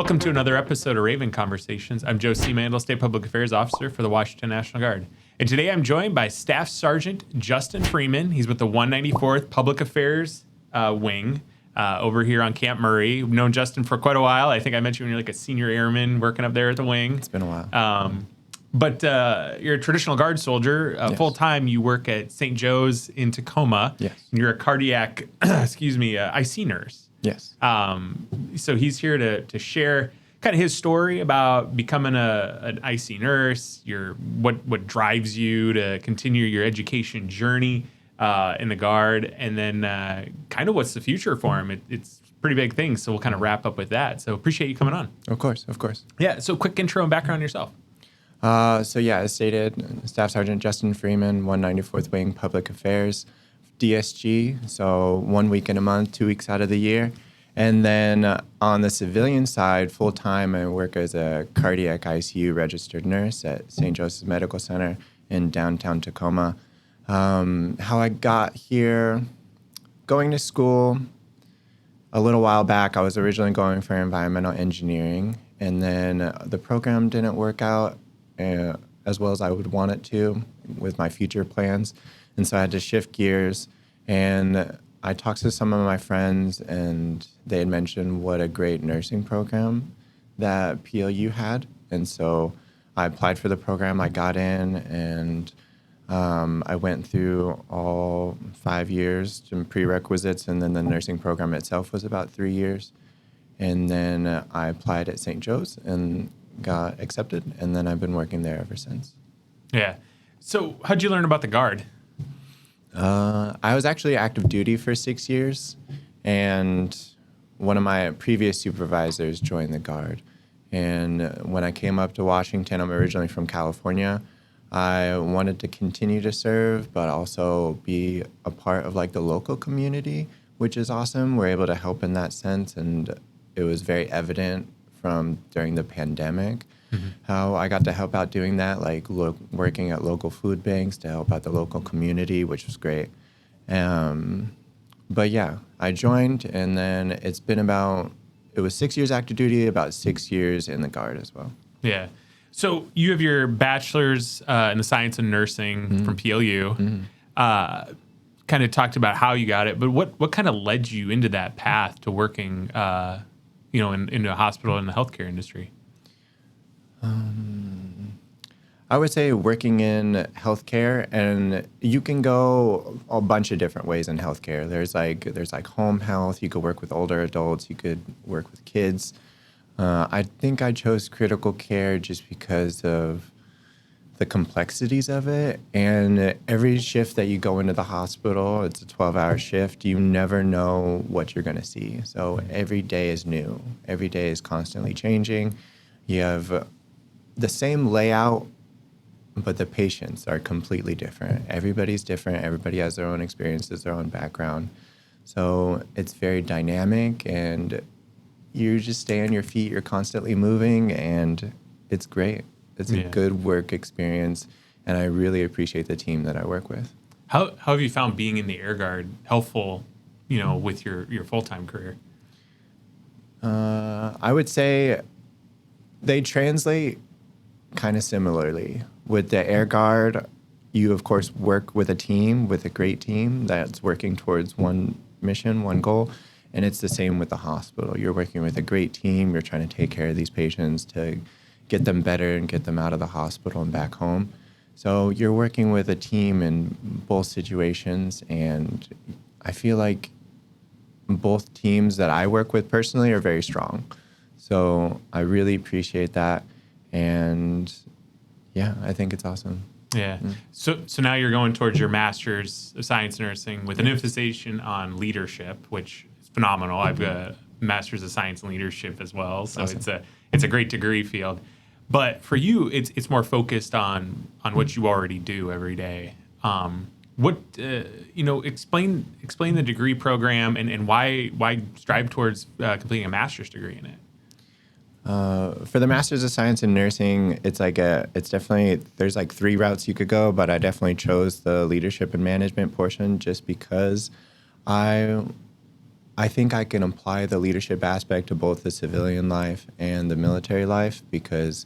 Welcome to another episode of Raven Conversations. I'm Joe C. Mandel, State Public Affairs Officer for the Washington National Guard. And today I'm joined by Staff Sergeant Justyn Freeman. He's with the 194th Public Affairs Wing over here on Camp Murray. We've known Justyn for quite a while. I think I mentioned when you're like a senior airman working up there at the wing. It's been a while. But you're a traditional Guard soldier. Yes. Full-time, you work at St. Joe's in Tacoma. Yes. And you're a cardiac, IC nurse. Yes. So he's here to share kind of his story about becoming an IC nurse, what drives you to continue your education journey in the Guard, and then kind of what's the future for him. It's a pretty big thing, so we'll kind of wrap up with that. So appreciate you coming on. Of course. Yeah, so quick intro and background on yourself. As stated, Staff Sergeant Justyn Freeman, 194th Wing Public Affairs, DSG, so 1 week in a month, 2 weeks out of the year. And then on the civilian side, full-time, I work as a cardiac ICU registered nurse at St. Joseph's Medical Center in downtown Tacoma. How I got here, going to school a little while back, I was originally going for environmental engineering, and then the program didn't work out as well as I would want it to with my future plans. And so I had to shift gears, and I talked to some of my friends, and they had mentioned what a great nursing program that PLU had. And so I applied for the program, I got in, and I went through all 5 years, some prerequisites, and then the nursing program itself was about 3 years. And then I applied at St. Joe's and got accepted, and then I've been working there ever since. Yeah. So how'd you learn about the Guard? I was actually active duty for 6 years, and one of my previous supervisors joined the Guard. And when I came up to Washington, I'm originally from California, I wanted to continue to serve, but also be a part of like the local community, which is awesome. We're able to help in that sense, and it was very evident from during the pandemic how I got to help out doing that, like working at local food banks to help out the local community, which was great. But yeah, I joined, and then it was 6 years active duty, about 6 years in the Guard as well. Yeah. So you have your bachelor's in the science of nursing from PLU. Kind of talked about how you got it, but what kind of led you into that path to working, in a hospital in the healthcare industry? I would say working in healthcare, and you can go a bunch of different ways in healthcare. There's like home health. You could work with older adults. You could work with kids. I think I chose critical care just because of the complexities of it. And every shift that you go into the hospital, it's a 12-hour shift. You never know what you're going to see. So every day is new. Every day is constantly changing. You have the same layout, but the patients are completely different. Everybody's different. Everybody has their own experiences, their own background. So it's very dynamic, and you just stay on your feet. You're constantly moving, and it's great. It's a good work experience, and I really appreciate the team that I work with. How have you found being in the Air Guard helpful, with your full-time career? I would say they translate kind of similarly. With the Air Guard, you, of course, work with a great team that's working towards one mission, one goal, and it's the same with the hospital. You're working with a great team. You're trying to take care of these patients to get them better and get them out of the hospital and back home. So you're working with a team in both situations, and I feel like both teams that I work with personally are very strong. So I really appreciate that, and yeah, I think it's awesome. Yeah. So now you're going towards your master's of science nursing with an emphasis on leadership, which is phenomenal. I've got a master's of science and leadership as well, so awesome. It's a great degree field. But for you, it's more focused on what you already do every day. Explain the degree program and why strive towards completing a master's degree in it. For the Master's of Science in Nursing, there's like 3 routes you could go, but I definitely chose the leadership and management portion just because I I think I can apply the leadership aspect to both the civilian life and the military life because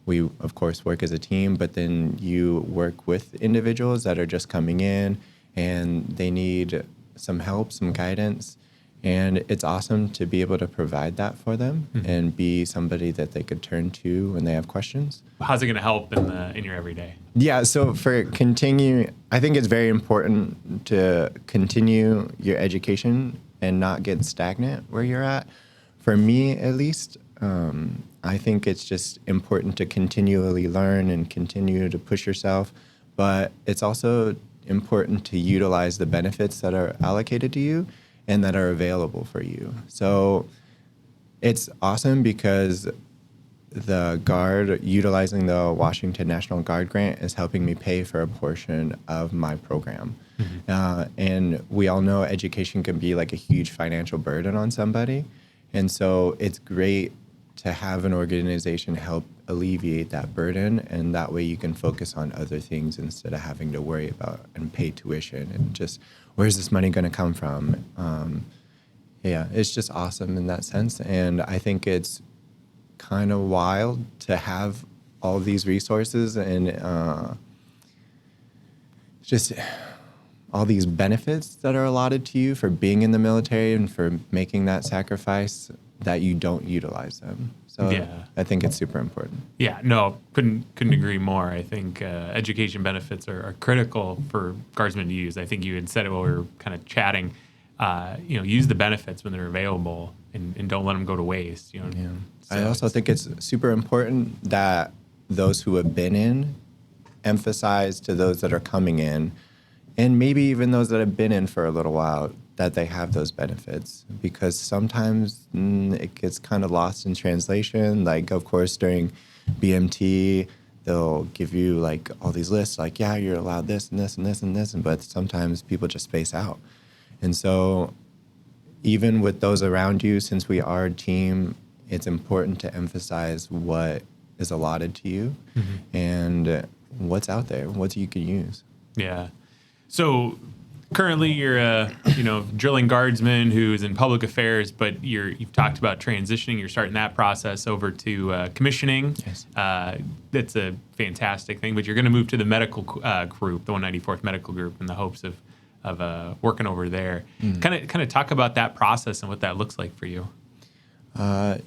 we, of course, work as a team, but then you work with individuals that are just coming in and they need some help, some guidance. And it's awesome to be able to provide that for them and be somebody that they could turn to when they have questions. How's it going to help in your everyday? Yeah, so for continue, I think it's very important to continue your education and not get stagnant where you're at. For me, at least, I think it's just important to continually learn and continue to push yourself, but it's also important to utilize the benefits that are allocated to you and that are available for you. So it's awesome because the Guard, utilizing the Washington National Guard grant, is helping me pay for a portion of my program. And we all know education can be like a huge financial burden on somebody. And so it's great to have an organization help alleviate that burden, and that way you can focus on other things instead of having to worry about and pay tuition and just where's this money going to come from. Yeah, it's just awesome in that sense, and I think it's kind of wild to have all these resources and just all these benefits that are allotted to you for being in the military and for making that sacrifice, that you don't utilize them. So yeah. I think it's super important. Yeah, no, couldn't agree more. I think education benefits are critical for guardsmen to use. I think you had said it while we were kind of chatting. Use the benefits when they're available and don't let them go to waste. Yeah. So I also think it's super important that those who have been in emphasize to those that are coming in, and maybe even those that have been in for a little while, that they have those benefits, because sometimes it gets kind of lost in translation. Like, of course, during BMT, they'll give you like all these lists, like, yeah, you're allowed this and this and this and this, but sometimes people just space out. And so even with those around you, since we are a team, it's important to emphasize what is allotted to you and what's out there, what you can use. Yeah. So currently you're a drilling guardsman who is in public affairs, but you've talked about transitioning. You're starting that process over to commissioning. Yes. That's a fantastic thing, but you're going to move to the medical group, the 194th Medical Group, in the hopes of working over there. Kind of talk about that process and what that looks like for you.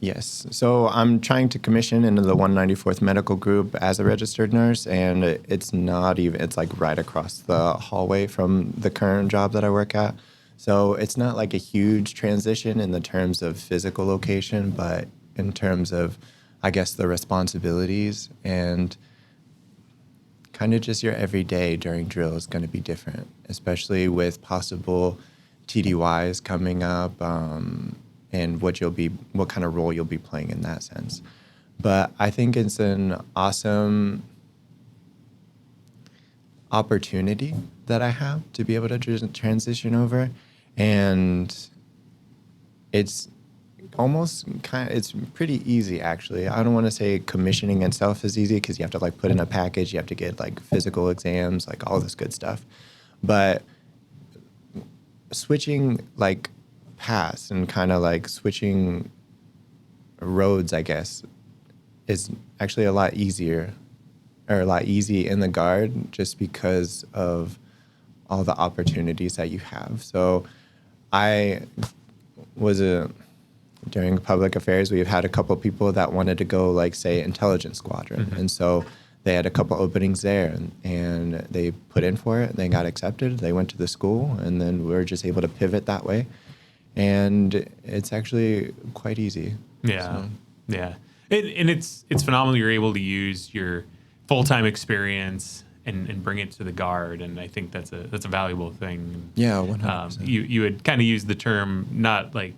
Yes. So I'm trying to commission into the 194th Medical Group as a registered nurse, and it's like right across the hallway from the current job that I work at. So it's not like a huge transition in the terms of physical location, but in terms of, I guess, the responsibilities and kind of just your everyday during drill is going to be different, especially with possible TDYs coming up. And what kind of role you'll be playing in that sense. But I think it's an awesome opportunity that I have to be able to transition over. And it's it's pretty easy, actually. I don't want to say commissioning itself is easy because you have to like put in a package, you have to get like physical exams, like all this good stuff. But switching like paths and kind of like switching roads, I guess, is actually a lot easier or a lot easy in the Guard just because of all the opportunities that you have. So I was during public affairs, we've had a couple of people that wanted to go like say intelligence squadron. And so they had a couple openings there and they put in for it, they got accepted, they went to the school, and then we were just able to pivot that way. And it's actually quite easy. Yeah, yeah. And it's phenomenal you're able to use your full-time experience and bring it to the Guard, and I think that's a valuable thing. Yeah, 100%. You had kind of used the term not like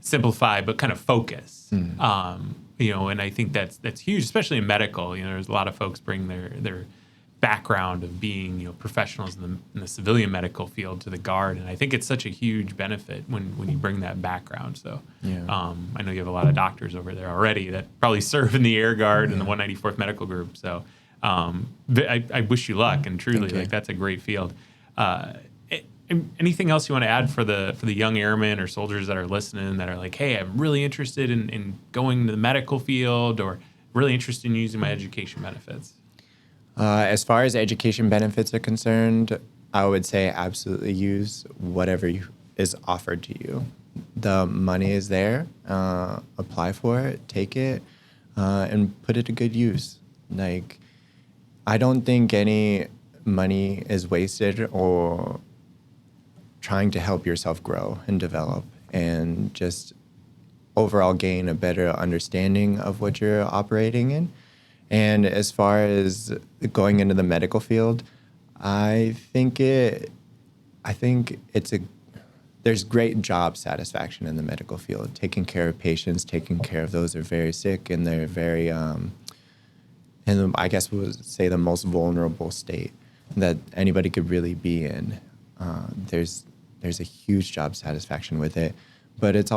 simplify, but kind of focus. And I think that's huge, especially in medical. There's a lot of folks bring their background of being professionals in the civilian medical field to the Guard, and I think it's such a huge benefit when you bring that background. So I know you have a lot of doctors over there already that probably serve in the Air Guard and the 194th Medical Group. So I wish you luck, and truly, like that's a great field. Anything else you want to add for the young airmen or soldiers that are listening that are like, hey, I'm really interested in going to the medical field or really interested in using my education benefits? As far as education benefits are concerned, I would say absolutely use whatever is offered to you. The money is there. Apply for it, take it, and put it to good use. Like, I don't think any money is wasted or trying to help yourself grow and develop and just overall gain a better understanding of what you're operating in. And as far as going into the medical field, I think there's great job satisfaction in the medical field, taking care of patients, taking care of those who are very sick and they're very, and I guess we would say the most vulnerable state that anybody could really be in. There's a huge job satisfaction with it, but it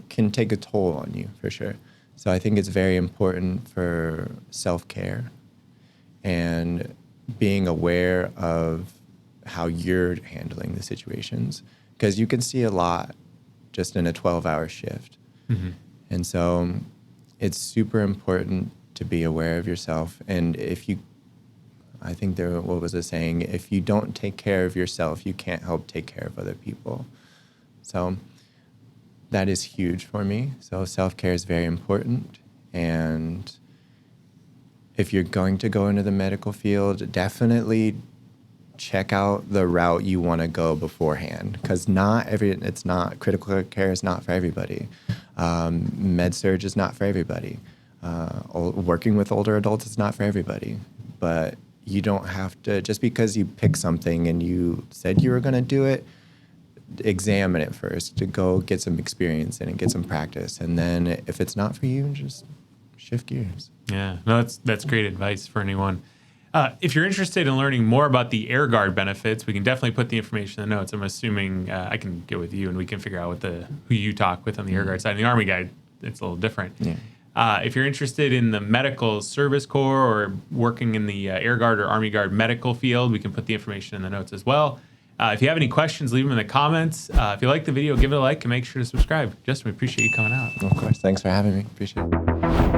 can take a toll on you for sure. So I think it's very important for self-care and being aware of how you're handling the situations, because you can see a lot just in a 12-hour shift. Mm-hmm. And so it's super important to be aware of yourself. And I think what was the saying? If you don't take care of yourself, you can't help take care of other people. So that is huge for me. So self-care is very important. And if you're going to go into the medical field, definitely check out the route you want to go beforehand, because critical care is not for everybody. Med surg is not for everybody. Working with older adults is not for everybody. But you don't have to, just because you pick something and you said you were going to do it, examine it first to go get some experience in it, get some practice. And then if it's not for you, just shift gears. Yeah, no, that's great advice for anyone. If you're interested in learning more about the Air Guard benefits, we can definitely put the information in the notes. I'm assuming I can get with you and we can figure out who you talk with on the Air Guard side. In the Army guide, it's a little different. Yeah. If you're interested in the medical service corps or working in the Air Guard or Army Guard medical field, we can put the information in the notes as well. If you have any questions, leave them in the comments. If you like the video, give it a like and make sure to subscribe. Justyn, we appreciate you coming out. Of course. Thanks for having me. Appreciate it.